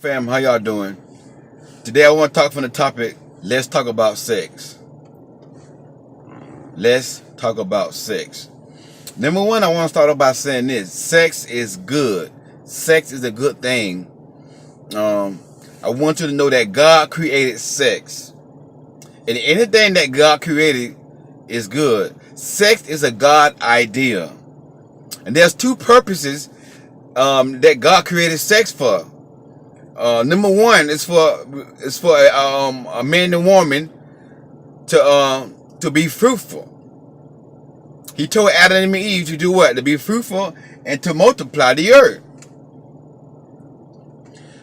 Fam, how y'all doing? Today I want to talk from the topic, let's talk about sex. Let's talk about sex. Number one, I want to start off by saying this. Sex is good. Sex is a good thing. I want you to know that God created sex. And anything that God created is good. Sex is a God idea. And there's two purposes that God created sex for. Number one is for a man and woman to be fruitful. He told Adam and Eve to do what? To be fruitful and to multiply the earth.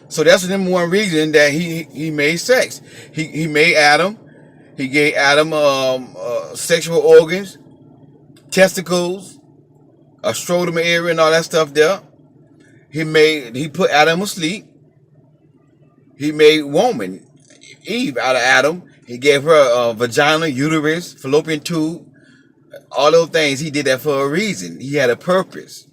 So that's the number one reason that he made sex. He made Adam. He gave Adam sexual organs, testicles, a scrotum area, and all that stuff there. He put Adam asleep. He made woman, Eve, out of Adam. He gave her a vagina, uterus, fallopian tube, all those things. He did that for a reason. He had a purpose.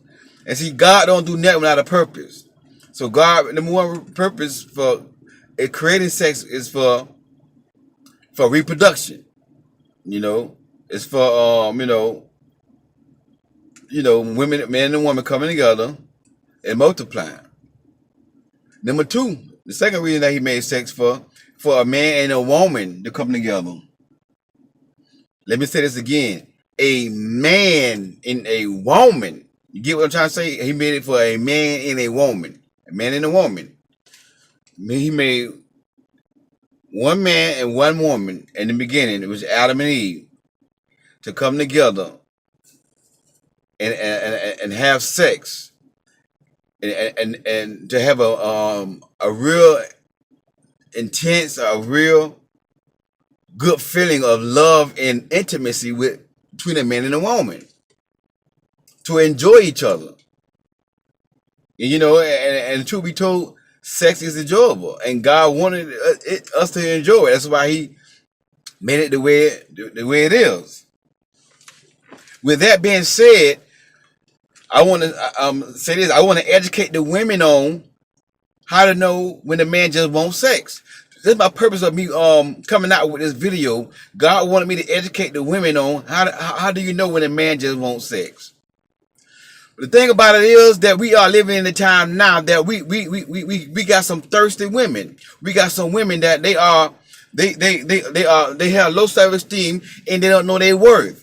And see, God don't do nothing without a purpose. So God, number one purpose for creating sex is for reproduction. It's for women, man and woman coming together and multiplying. Number two, the second reason that he made sex for a man and a woman to come together. Let me say this again. A man and a woman. You get what I'm trying to say? He made it for a man and a woman. A man and a woman. He made one man and one woman in the beginning. It was Adam and Eve to come together and have sex. And to have a real intense, a real good feeling of love and intimacy between a man and a woman, to enjoy each other. And truth be told, sex is enjoyable, and God wanted us to enjoy it. That's why He made it the way it is. With that being said, I want to say this. I want to educate the women on how to know when a man just wants sex. This is my purpose of me coming out with this video. God wanted me to educate the women on how do you know when a man just wants sex. But the thing about it is that we are living in a time now that we got some thirsty women. We got some women that they have low self-esteem and they don't know their worth.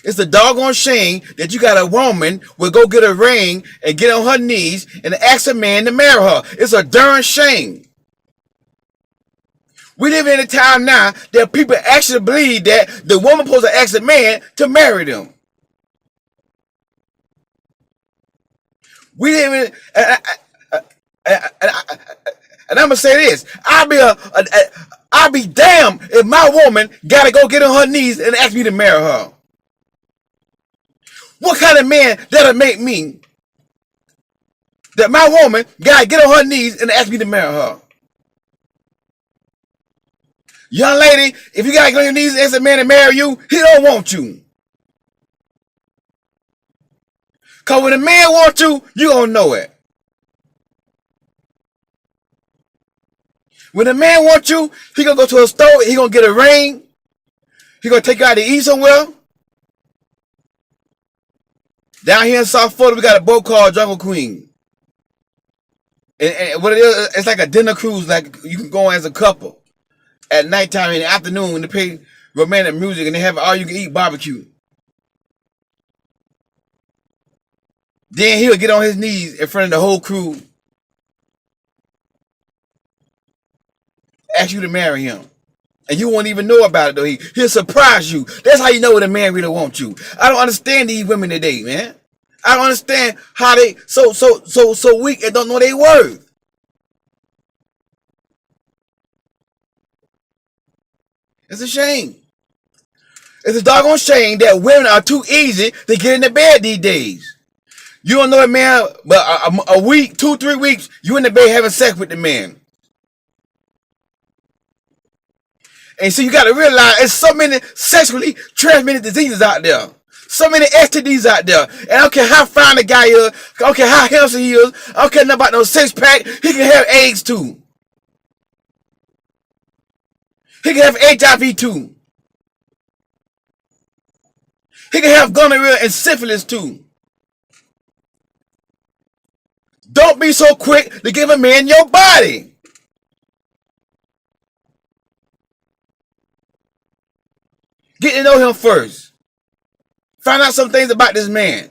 It's a doggone shame that you got a woman will go get a ring and get on her knees and ask a man to marry her. It's a darn shame. We live in a time now that people actually believe that the woman supposed to ask a man to marry them. We live in, and I'm gonna say this: I'll be damned if my woman gotta go get on her knees and ask me to marry her. What kind of man that'll make me that my woman gotta get on her knees and ask me to marry her? Young lady, if you gotta get on your knees and ask a man to marry you, he don't want you. Cause when a man wants you, you gonna know it. When a man wants you, he gonna go to a store, he gonna get a ring, he gonna take you out to eat somewhere. Down here in South Florida, we got a boat called Jungle Queen. And what it is, it's like a dinner cruise, like you can go on as a couple. At nighttime in the afternoon, when they play romantic music and they have all you can eat barbecue. Then he'll get on his knees in front of the whole crew, ask you to marry him. And you won't even know about it though. He'll surprise you. That's how you know when a man really wants you. I don't understand these women today, man. I don't understand how they so weak and don't know their worth. It's a shame. It's a doggone shame that women are too easy to get into bed these days. You don't know a man, but a week, 2-3 weeks, you in the bed having sex with the man. And so you got to realize there's so many sexually transmitted diseases out there. So many STDs out there. And I don't care how fine the guy is. I don't care how healthy he is. I don't care nothing about no six pack. He can have AIDS too. He can have HIV too. He can have gonorrhea and syphilis too. Don't be so quick to give a man your body. Get to know him first. Find out some things about this man.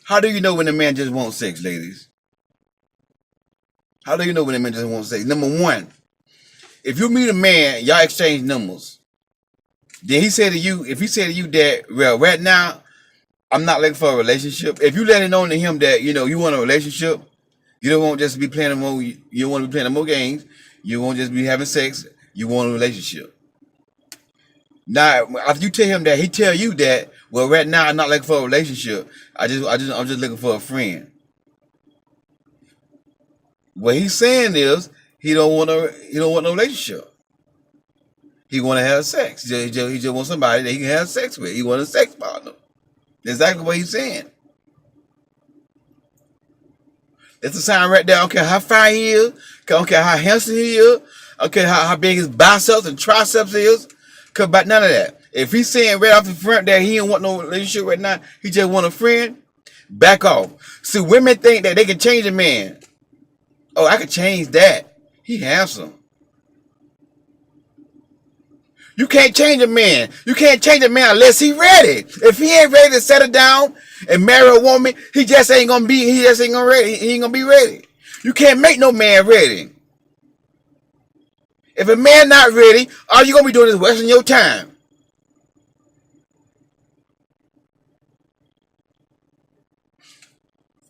How do you know when a man just wants sex, ladies? How do you know when a man just wants sex? Number one, if you meet a man, y'all exchange numbers. Then he said to you, if he said to you that, well, right now, I'm not looking for a relationship. If you let it known to him that, you want a relationship, you don't want just to be playing more, you don't want to be playing more games, you won't just be having sex, you want a relationship. Now, after you tell him that, he tell you that, well, right now I'm not looking for a relationship. I'm just looking for a friend. What he's saying is he don't want no relationship. He want to have sex. He just wants somebody that he can have sex with. He want a sex partner. That's exactly what he's saying. That's a sign right there. I don't care how fine he is. I don't care how handsome he is. I don't care how big his biceps and triceps is. Cause about none of that. If he's saying right off the front that he don't want no relationship right now, he just want a friend, back off. See, women think that they can change a man. Oh, I can change that. He handsome. You can't change a man. You can't change a man unless he ready. If he ain't ready to settle down and marry a woman, he just ain't gonna be. He just ain't gonna ready. He ain't gonna be ready. You can't make no man ready. If a man not ready, all you gonna be doing is wasting your time.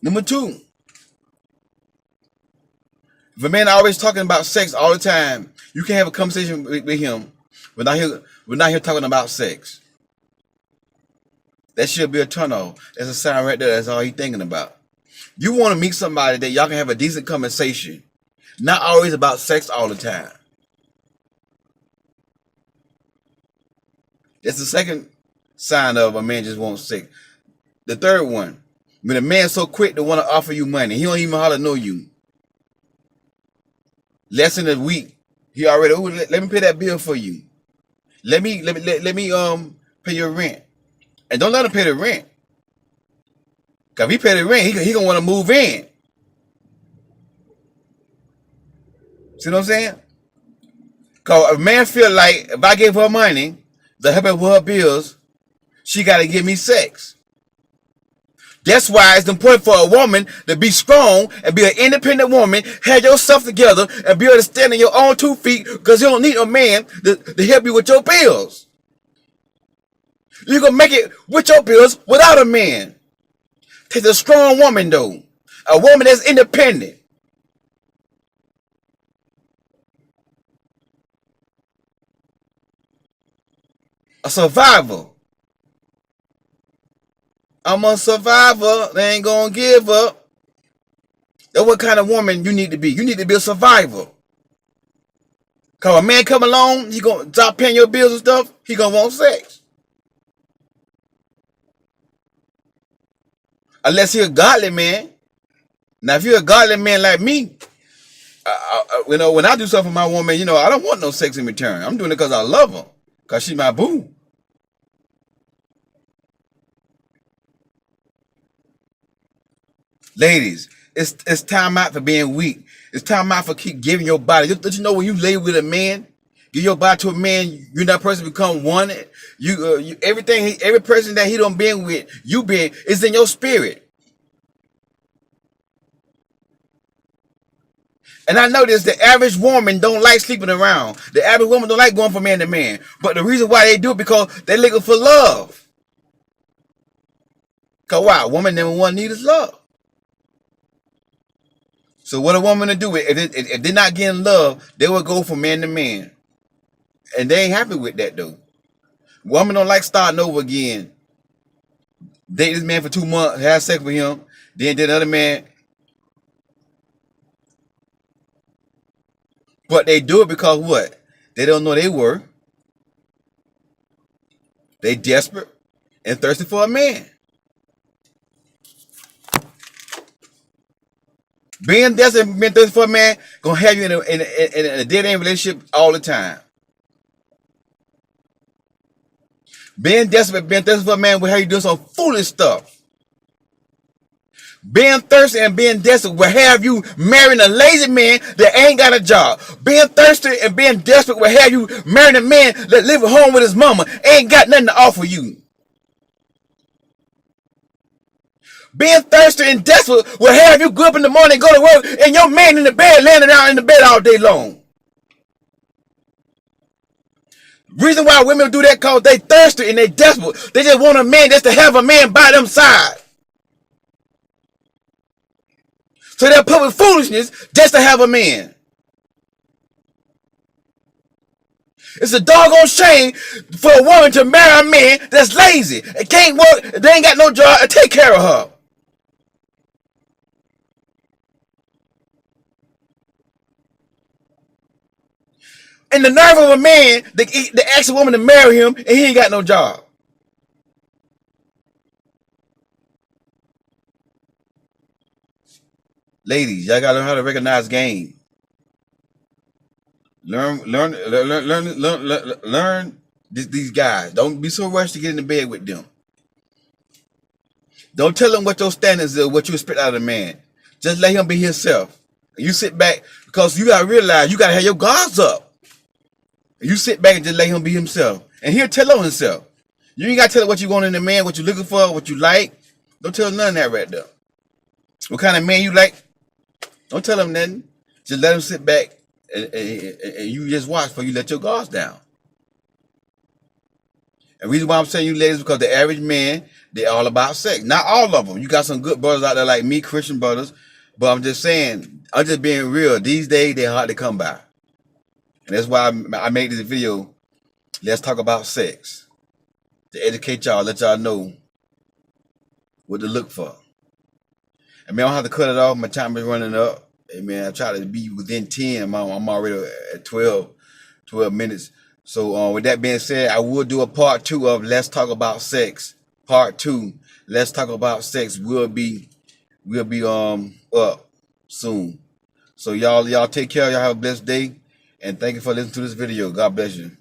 Number two, if a man always talking about sex all the time, you can't have a conversation with him. We're not here talking about sex. That should be a turn off. That's a sign right there. That's all he's thinking about. You want to meet somebody that y'all can have a decent conversation, not always about sex all the time. That's the second sign of a man just wants sex. The third one, when a man's so quick to want to offer you money, he don't even hardly know you. Less than a week, he already, let me pay that bill for you. Let me pay your rent. And don't let him pay the rent. Cause if he pay the rent, he gonna want to move in. See what I'm saying? Cause a man feel like if I give her money to help her with her bills, she gotta give me sex. That's why it's important for a woman to be strong and be an independent woman, have yourself together, and be able to stand on your own 2 feet, because you don't need a man to help you with your bills. You can make it with your bills without a man. Take a strong woman, though. A woman that's independent. A survivor. I'm a survivor. They ain't gonna give up. That's what kind of woman you need to be. You need to be a survivor. Cause a man come along, he gonna stop paying your bills and stuff, he gonna want sex. Unless he a godly man. Now if you're a godly man like me, when I do something for my woman, I don't want no sex in return. I'm doing it because I love her. Because she's my boo. Ladies, it's time out for being weak. It's time out for keep giving your body. Don't you know when you lay with a man, give your body to a man, you and that person become one. Everything, every person that he don't been with, you been is in your spirit. And I noticed the average woman don't like sleeping around. The average woman don't like going from man to man. But the reason why they do it because they're looking for love. Cause why? A woman number one need is love. So what a woman to do if they're not getting love, they will go from man to man. And they ain't happy with that though. Woman don't like starting over again. Date this man for 2 months, have sex with him, then another man. But they do it because what? They don't know they were. They desperate and thirsty for a man. Being desperate and being thirsty for a man gonna have you in a dead end relationship all the time. Being desperate, being thirsty for a man will have you doing some foolish stuff. Being thirsty and being desperate will have you marrying a lazy man that ain't got a job. Being thirsty and being desperate will have you marrying a man that live at home with his mama, ain't got nothing to offer you. Being thirsty and desperate will have you go up in the morning, go to work, and your man in the bed, laying around in the bed all day long. Reason why women do that because they thirsty and they desperate. They just want a man just to have a man by them side. So they're public foolishness just to have a man. It's a doggone shame for a woman to marry a man that's lazy. It can't work. They ain't got no job to take care of her. And the nerve of a man that asks a woman to marry him and he ain't got no job. Ladies, y'all gotta learn how to recognize game. Learn these guys. Don't be so rushed to get into bed with them. Don't tell him what your standards are, what you expect out of a man. Just let him be himself. You sit back because you gotta realize you gotta have your guards up. You sit back and just let him be himself, and he'll tell on himself. You ain't gotta tell him what you want in a man, what you looking for, what you like. Don't tell him none of that right there. What kind of man you like? Don't tell him nothing. Just let him sit back and you just watch before you let your guards down. And the reason why I'm saying you ladies because the average man, they're all about sex. Not all of them. You got some good brothers out there like me, Christian brothers. But I'm just saying, I'm just being real. These days, they're hard to come by. And that's why I made this video. Let's talk about sex. To educate y'all, let y'all know what to look for. I mean, I don't have to cut it off. My time is running up. Hey, man, I try to be within 10. I'm already at 12 minutes. So with that being said, I will do a part 2 of Let's Talk About Sex. Part 2, Let's Talk About Sex will be up soon. So y'all take care. Y'all have a blessed day. And thank you for listening to this video. God bless you.